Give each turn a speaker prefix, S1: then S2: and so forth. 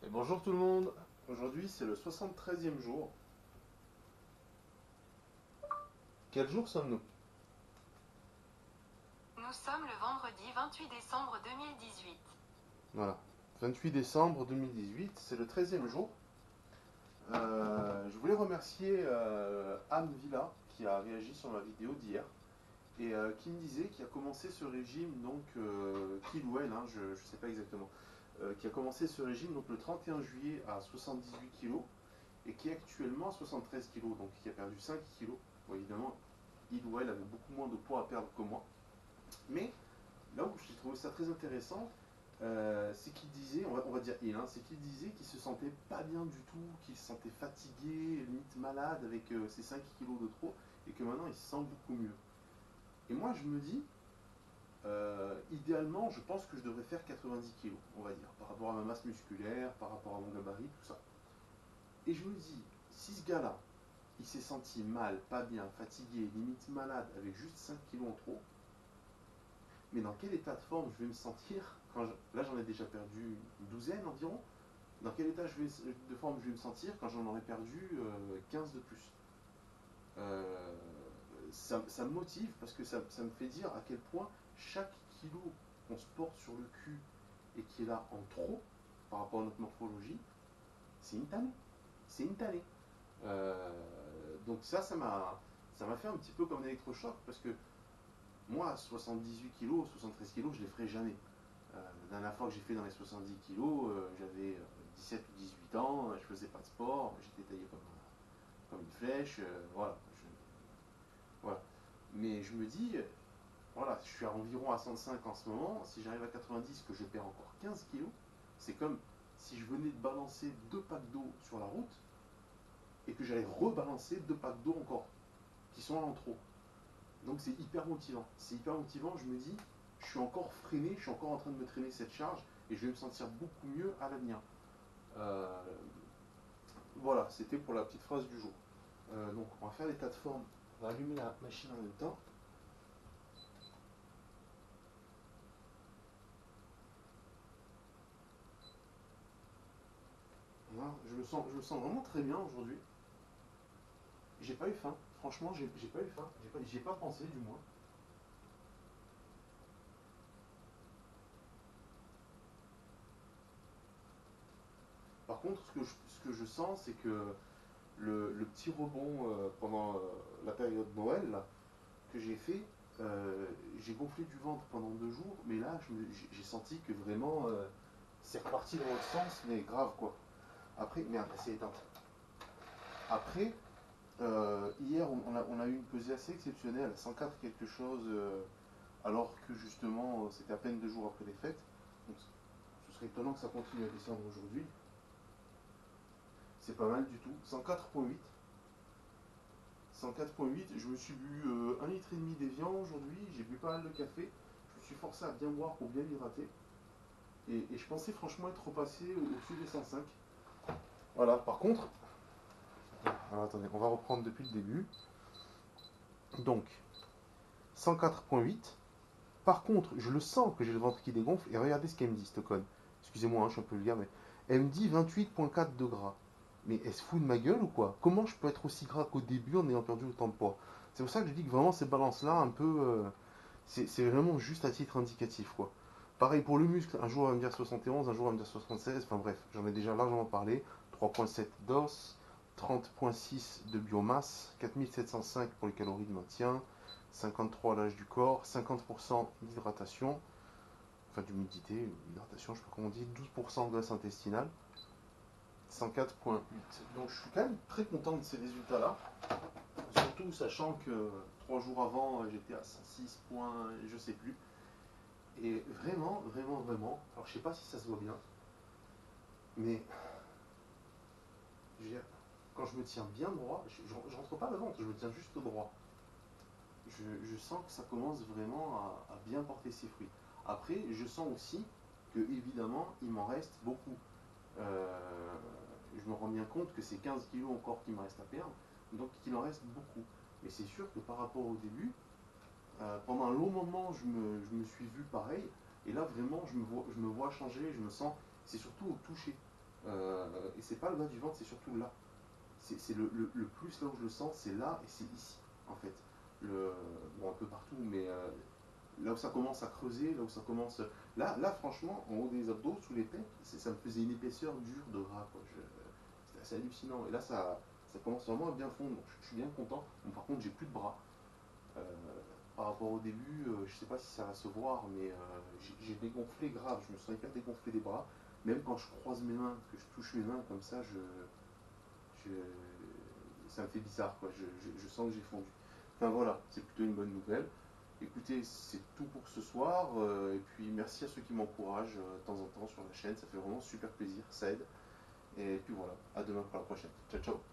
S1: Et bonjour tout le monde. Aujourd'hui c'est le 73e jour. Quel jour sommes-nous?
S2: Nous sommes le vendredi 28 décembre 2018.
S1: Voilà. 28 décembre 2018, c'est le 13e jour. Je voulais remercier Anne Villa qui a réagi sur ma vidéo d'hier et qui me disait qu'il a commencé ce régime, donc qu'il ou elle, hein, je ne sais pas exactement, qui a commencé ce régime donc le 31 juillet à 78 kilos et qui est actuellement à 73 kilos, donc qui a perdu 5 kilos. Bon, évidemment, il ou elle avait beaucoup moins de poids à perdre que moi. Mais là où j'ai trouvé ça très intéressant, c'est qu'il disait, on va dire il, hein, c'est qu'il disait qu'il se sentait pas bien du tout, qu'il se sentait fatigué, limite malade avec ses 5 kilos de trop, et que maintenant il se sent beaucoup mieux. Et moi je me dis, idéalement, je pense que je devrais faire 90 kilos, on va dire, par rapport à ma masse musculaire, par rapport à mon gabarit, tout ça. Et je me dis, si ce gars-là, il s'est senti mal, pas bien, fatigué, limite malade, avec juste 5 kilos en trop, mais dans quel état de forme je vais me sentir là j'en ai déjà perdu une douzaine environ. Dans quel état de forme je vais me sentir quand j'en aurai perdu 15 de plus? Euh, ça me motive parce que ça me fait dire à quel point chaque kilo qu'on se porte sur le cul et qui est là en trop par rapport à notre morphologie, c'est une tannée. C'est une tannée. Euh, donc ça m'a fait un petit peu comme un électrochoc parce que moi, 78 kilos, 73 kilos, je ne les ferai jamais. La dernière fois que j'ai fait dans les 70 kilos, j'avais 17 ou 18 ans, je faisais pas de sport, j'étais taillé comme une flèche, voilà, voilà. Mais je me dis, voilà, je suis environ à 105 en ce moment, si j'arrive à 90, que je perds encore 15 kilos, c'est comme si je venais de balancer 2 packs d'eau sur la route et que j'allais rebalancer 2 packs d'eau encore, qui sont là en trop. Donc c'est hyper motivant. C'est hyper motivant, je me dis, je suis encore freiné, je suis encore en train de me traîner cette charge et je vais me sentir beaucoup mieux à l'avenir. Euh, voilà, c'était pour la petite phrase du jour. Donc on va faire l'état de forme. On va allumer la machine en même temps. Voilà, je me sens vraiment très bien aujourd'hui. J'ai pas eu faim. Franchement, j'ai pas eu faim. J'y ai pas pensé du moins. Par contre, ce que je sens, c'est que le petit rebond pendant la période Noël là, que j'ai fait, euh, j'ai gonflé du ventre pendant 2 jours, mais là, j'ai senti que vraiment, c'est reparti dans l'autre sens, mais grave quoi. Après, merde, c'est éteinte. Après, hier, on a eu une pesée assez exceptionnelle, 104 quelque chose, alors que justement, c'était à peine 2 jours après les fêtes. Donc, ce serait étonnant que ça continue à descendre aujourd'hui. C'est pas mal du tout. 104,8. 104,8. Je me suis bu 1,5 litre d'évian aujourd'hui. J'ai bu pas mal de café. Je me suis forcé à bien boire pour bien m'hydrater. Et je pensais franchement être repassé au-dessus des 105. Voilà, par contre, alors attendez, on va reprendre depuis le début. Donc, 104,8. Par contre, je le sens que j'ai le ventre qui dégonfle. Et regardez ce qu'elle me dit, cette conne. Excusez-moi, hein, je suis un peu vulgaire, mais elle me dit 28,4 de gras. Mais elle se fout de ma gueule ou quoi? Comment je peux être aussi gras qu'au début en ayant perdu autant de poids? C'est pour ça que je dis que vraiment ces balances-là, un peu, c'est vraiment juste à titre indicatif, quoi. Pareil pour le muscle, un jour elle va me dire 71, un jour elle va me dire 76, enfin bref, j'en ai déjà largement parlé. 3,7 d'os, 30,6 de biomasse, 4705 pour les calories de maintien, 53 à l'âge du corps, 50% d'hydratation, enfin d'humidité, hydratation, je sais pas comment on dit, 12% de graisse intestinale, 104,8. Donc je suis quand même très content de ces résultats-là, surtout sachant que 3 jours avant j'étais à 106 points, je sais plus. Et vraiment, vraiment, vraiment, alors je sais pas si ça se voit bien, mais quand je me tiens bien droit, je rentre pas le ventre, je me tiens juste droit. Je sens que ça commence vraiment à bien porter ses fruits. Après, je sens aussi que évidemment, il m'en reste beaucoup. Euh, je me rends bien compte que c'est 15 kilos encore qui me reste à perdre, donc qu'il en reste beaucoup. Mais c'est sûr que par rapport au début, pendant un long moment, je me suis vu pareil, et là vraiment, je me vois changer, je me sens, c'est surtout au toucher. Et c'est pas le bas du ventre, c'est surtout là. C'est le plus là où je le sens, c'est là et c'est ici, en fait. Bon, un peu partout, mais là où ça commence à creuser, là où ça commence. Là franchement, en haut des abdos, sous les pecs, ça me faisait une épaisseur dure de gras, quoi. C'était assez hallucinant. Et là, ça commence vraiment à bien fondre. Donc, je suis bien content. Bon, par contre, j'ai plus de bras. Euh, Par rapport au début, je sais pas si ça va se voir, mais j'ai dégonflé grave. Je me sens hyper dégonflé des bras. Même quand je croise mes mains, que je touche mes mains comme ça, je- ça me fait bizarre, quoi. Je sens que j'ai fondu. Enfin voilà, c'est plutôt une bonne nouvelle. Écoutez, c'est tout pour ce soir. Et puis merci à ceux qui m'encouragent de temps en temps sur la chaîne. Ça fait vraiment super plaisir, ça aide. Et puis voilà, à demain pour la prochaine. Ciao, ciao.